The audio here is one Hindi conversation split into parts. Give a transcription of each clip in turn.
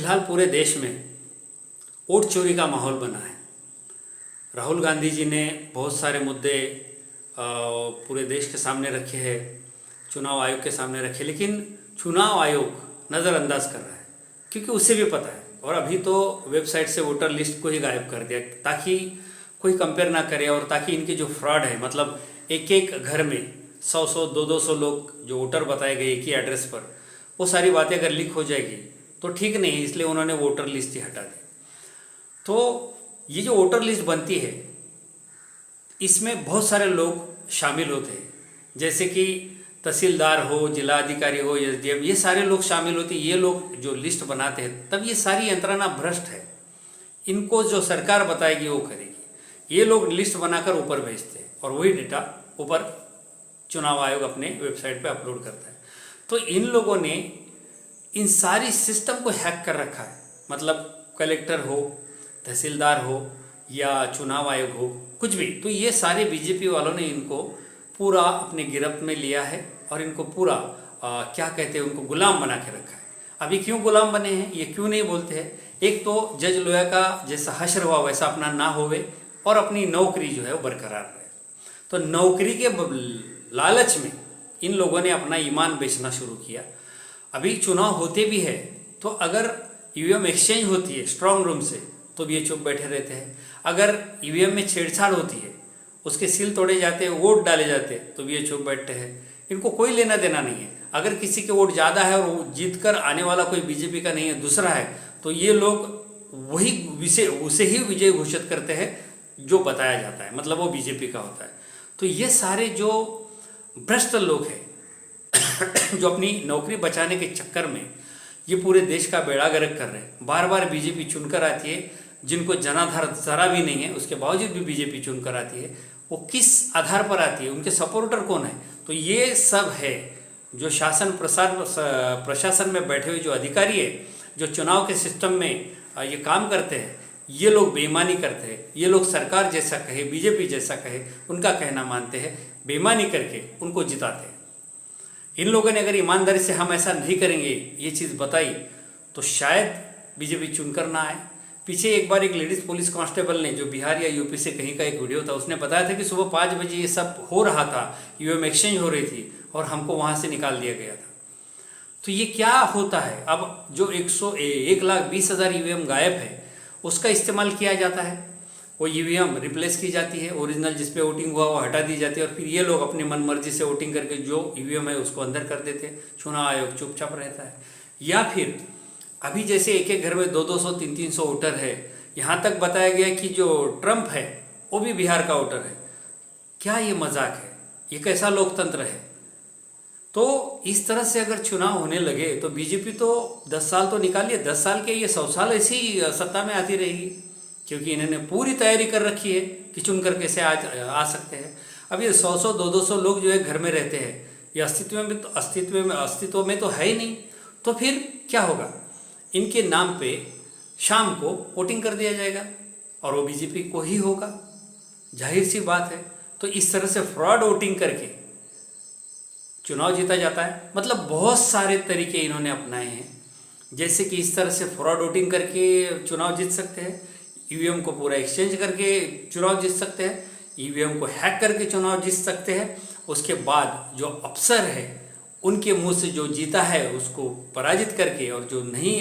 फिलहाल पूरे देश में वोट चोरी का माहौल बना है। राहुल गांधी जी ने बहुत सारे मुद्दे पूरे देश के सामने रखे हैं, चुनाव आयोग के सामने रखे, लेकिन चुनाव आयोग नज़रअंदाज कर रहा है क्योंकि उसे भी पता है। और अभी तो वेबसाइट से वोटर लिस्ट को ही गायब कर दिया ताकि कोई कंपेयर ना करे और ताकि इनके जो फ्रॉड है, मतलब एक एक घर में 100-100, 200-200 लोग जो वोटर बताए गए एक ही एड्रेस पर, वो सारी बातें अगर लीक हो जाएगी तो ठीक नहीं है, इसलिए उन्होंने वोटर लिस्ट ही हटा दी। तो ये जो वोटर लिस्ट बनती है इसमें बहुत सारे लोग शामिल होते हैं, जैसे कि तहसीलदार हो, जिला अधिकारी हो, एसडीएम, ये सारे लोग शामिल होते हैं। ये लोग जो लिस्ट बनाते हैं तब ये सारी यंत्रणा भ्रष्ट है, इनको जो सरकार बताएगी वो करेगी। ये लोग लिस्ट बनाकर ऊपर भेजते हैं और वही डेटा ऊपर चुनाव आयोग अपने वेबसाइट पे अपलोड करता है। तो इन लोगों ने इन सारी सिस्टम को हैक कर रखा है, मतलब कलेक्टर हो, तहसीलदार हो या चुनाव आयोग हो, कुछ भी। तो ये सारे बीजेपी वालों ने इनको पूरा अपने गिरफ्त में लिया है और इनको पूरा क्या कहते हैं, उनको गुलाम बना के रखा है। अभी क्यों गुलाम बने हैं, ये क्यों नहीं बोलते हैं? एक तो जज लोया का जैसा हश्र हुआ वैसा अपना ना होवे और अपनी नौकरी जो है वो बरकरार रहे। तो नौकरी के लालच में इन लोगों ने अपना ईमान बेचना शुरू किया। अभी चुनाव होते भी है तो अगर ईवीएम एक्सचेंज होती है स्ट्रांग रूम से तो भी ये चुप बैठे रहते हैं। अगर ईवीएम में छेड़छाड़ होती है, उसके सील तोड़े जाते हैं, वोट डाले जाते हैं तो भी ये चुप बैठते हैं। इनको कोई लेना देना नहीं है। अगर किसी के वोट ज़्यादा है और वो जीत कर आने वाला कोई बीजेपी का नहीं है, दूसरा है, तो ये लोग वही उसे ही विजय घोषित करते हैं जो बताया जाता है, मतलब वो बीजेपी का होता है। तो ये सारे जो भ्रष्ट लोग हैं जो अपनी नौकरी बचाने के चक्कर में ये पूरे देश का बेड़ा गर्क कर रहे हैं। बार बार बीजेपी चुनकर आती है, जिनको जनाधार जरा भी नहीं है उसके बावजूद भी बीजेपी चुनकर आती है। वो किस आधार पर आती है, उनके सपोर्टर कौन है? तो ये सब है जो शासन प्रशासन में बैठे हुए जो अधिकारी है, जो चुनाव के सिस्टम में ये काम करते हैं, ये लोग बेईमानी करते हैं। ये लोग सरकार जैसा कहे, बीजेपी जैसा कहे, उनका कहना मानते हैं, बेईमानी करके उनको जिताते हैं। इन लोगों ने अगर ईमानदारी से हम ऐसा नहीं करेंगे ये चीज़ बताई तो शायद बीजेपी चुनकर ना आए। पीछे एक बार एक लेडीज़ पुलिस कांस्टेबल ने, जो बिहार या यूपी से कहीं का एक वीडियो था, उसने बताया था कि सुबह 5 बजे ये सब हो रहा था, ईवीएम एक्सचेंज हो रही थी और हमको वहाँ से निकाल दिया गया था। तो ये क्या होता है? अब जो 1,20,000 ईवीएम गायब है उसका इस्तेमाल किया जाता है, वो ईवीएम रिप्लेस की जाती है, ओरिजिनल जिस पे वोटिंग हुआ वो हटा दी जाती है और फिर ये लोग अपनी मनमर्जी से वोटिंग करके जो ईवीएम है उसको अंदर कर देते हैं। चुनाव आयोग चुपचाप रहता है। या फिर अभी जैसे एक एक घर में 200-200, 300-300 वोटर है, यहाँ तक बताया गया कि जो ट्रंप है वो भी बिहार का वोटर है। क्या ये मजाक है? ये कैसा लोकतंत्र है? तो इस तरह से अगर चुनाव होने लगे तो बीजेपी तो 10 साल तो निकालिए, 10 साल के, ये 100 साल ऐसी सत्ता में आती रहेगी, क्योंकि इन्होंने पूरी तैयारी कर रखी है कि चुनकर कैसे आ सकते हैं। अब ये 100-100, 200-200 लोग जो है घर में रहते हैं, ये अस्तित्व में तो है ही नहीं। तो फिर क्या होगा? इनके नाम पे शाम को वोटिंग कर दिया जाएगा और वो बीजेपी को ही होगा, जाहिर सी बात है। तो इस तरह से फ्रॉड वोटिंग करके चुनाव जीता जाता है। मतलब बहुत सारे तरीके इन्होंने अपनाए हैं, जैसे कि इस तरह से फ्रॉड वोटिंग करके चुनाव जीत सकते हैं, ईवीएम को पूरा एक्सचेंज करके चुनाव जीत सकते हैं, ईवीएम को हैक करके चुनाव जीत सकते हैं। उसके बाद जो अफसर है उनके मुंह से जो जीता है उसको पराजित करके और जो नहीं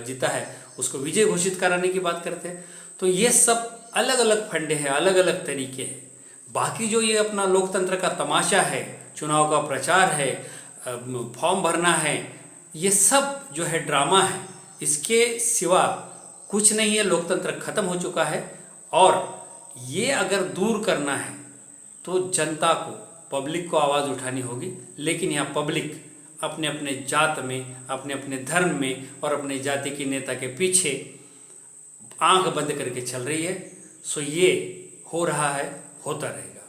जीता है उसको विजय घोषित कराने की बात करते हैं। तो ये सब अलग अलग फंडे हैं, अलग अलग तरीके हैं। बाकी जो ये अपना लोकतंत्र का तमाशा है, चुनाव का प्रचार है, फॉर्म भरना है, ये सब जो है ड्रामा है। इसके सिवा कुछ नहीं है। लोकतंत्र खत्म हो चुका है और ये अगर दूर करना है तो जनता को, पब्लिक को आवाज़ उठानी होगी। लेकिन यहाँ पब्लिक अपने अपने जात में, अपने अपने धर्म में और अपने जाति के नेता के पीछे आंख बंद करके चल रही है। सो ये हो रहा है, होता रहेगा।